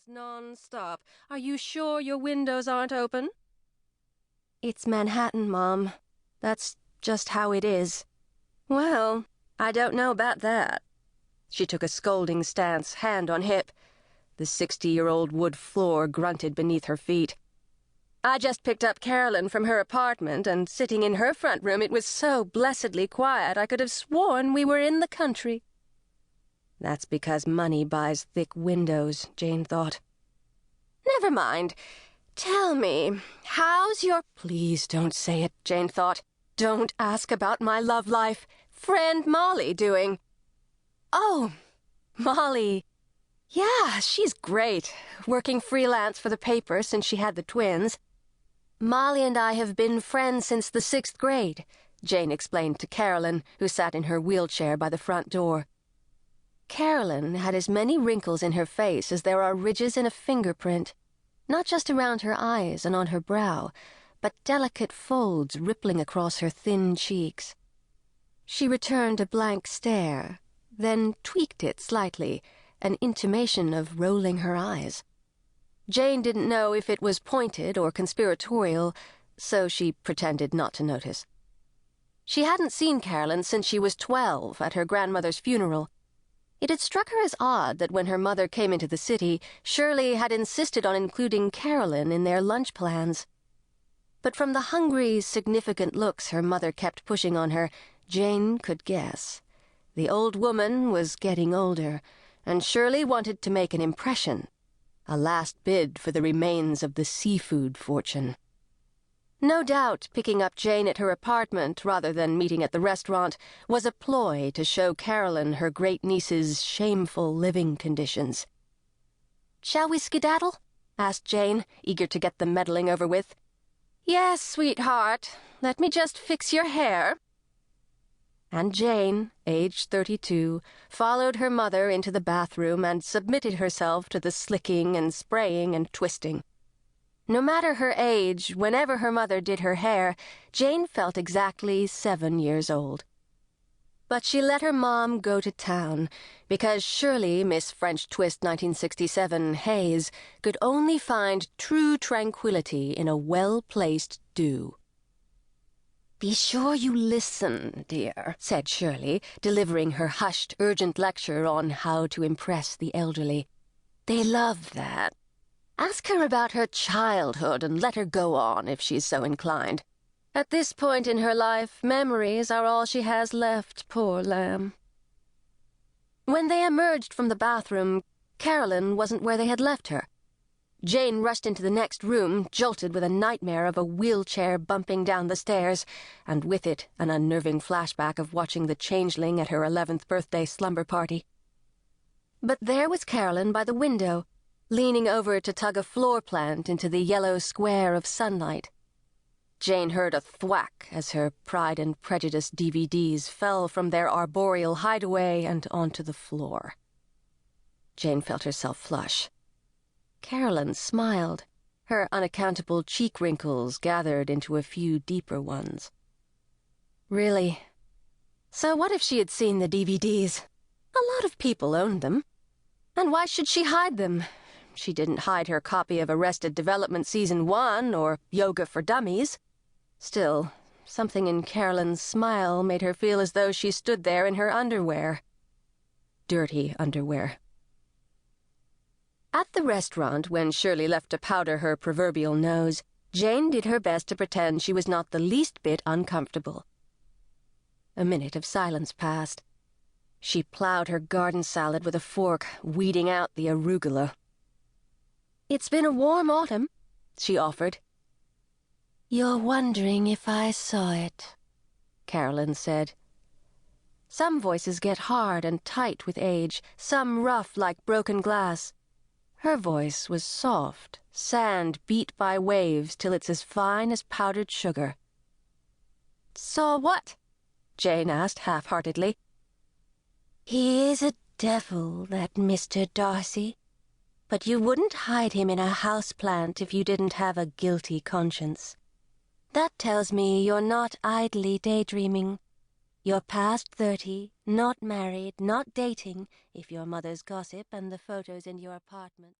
non-stop. Are you sure your windows aren't open? It's Manhattan, Mom. That's just how it is. Well, I don't know about that. She took a scolding stance, hand on hip. The 60-year-old wood floor grunted beneath her feet. I just picked up Carolyn from her apartment, and sitting in her front room, it was so blessedly quiet I could have sworn we were in the country. That's because money buys thick windows, Jane thought. Never mind. Tell me, how's your— Please don't say it, Jane thought. Don't ask about my love life. Friend Molly doing? Oh, Molly. Yeah, she's great. Working freelance for the paper since she had the twins. Molly and I have been friends since the 6th grade, Jane explained to Carolyn, who sat in her wheelchair by the front door. Carolyn had as many wrinkles in her face as there are ridges in a fingerprint, not just around her eyes and on her brow, but delicate folds rippling across her thin cheeks. She returned a blank stare, then tweaked it slightly, an intimation of rolling her eyes. Jane didn't know if it was pointed or conspiratorial, so she pretended not to notice. She hadn't seen Carolyn since she was 12 at her grandmother's funeral. It had struck her as odd that when her mother came into the city, Shirley had insisted on including Carolyn in their lunch plans. But from the hungry, significant looks her mother kept pushing on her, Jane could guess. The old woman was getting older, and Shirley wanted to make an impression, a last bid for the remains of the seafood fortune. No doubt picking up Jane at her apartment rather than meeting at the restaurant was a ploy to show Carolyn her great-niece's shameful living conditions. "Shall we skedaddle?" asked Jane, eager to get the meddling over with. "Yes, sweetheart. Let me just fix your hair." And Jane, aged 32, followed her mother into the bathroom and submitted herself to the slicking and spraying and twisting. No matter her age, whenever her mother did her hair, Jane felt exactly 7 years old. But she let her mom go to town, because surely Miss French Twist 1967 Hayes could only find true tranquility in a well-placed do. "Be sure you listen, dear," said Shirley, delivering her hushed, urgent lecture on how to impress the elderly. "They love that. Ask her about her childhood and let her go on if she's so inclined. At this point in her life, memories are all she has left, poor lamb." When they emerged from the bathroom, Carolyn wasn't where they had left her. Jane rushed into the next room, jolted with a nightmare of a wheelchair bumping down the stairs, and with it an unnerving flashback of watching the changeling at her 11th birthday slumber party. But there was Carolyn by the window, leaning over to tug a floor plant into the yellow square of sunlight. Jane heard a thwack as her Pride and Prejudice DVDs fell from their arboreal hideaway and onto the floor. Jane felt herself flush. Carolyn smiled. Her unaccountable cheek wrinkles gathered into a few deeper ones. Really? So what if she had seen the DVDs? A lot of people owned them. And why should she hide them? She didn't hide her copy of Arrested Development Season 1 or Yoga for Dummies. Still, something in Carolyn's smile made her feel as though she stood there in her underwear. Dirty underwear. At the restaurant, when Shirley left to powder her proverbial nose, Jane did her best to pretend she was not the least bit uncomfortable. A minute of silence passed. She plowed her garden salad with a fork, weeding out the arugula. "It's been a warm autumn," she offered. "You're wondering if I saw it," Carolyn said. Some voices get hard and tight with age, some rough like broken glass. Her voice was soft, sand beat by waves till it's as fine as powdered sugar. "Saw what?" Jane asked half-heartedly. "He is a devil, that Mr. Darcy. But you wouldn't hide him in a houseplant if you didn't have a guilty conscience. That tells me you're not idly daydreaming. You're past 30, not married, not dating, if your mother's gossip and the photos in your apartment."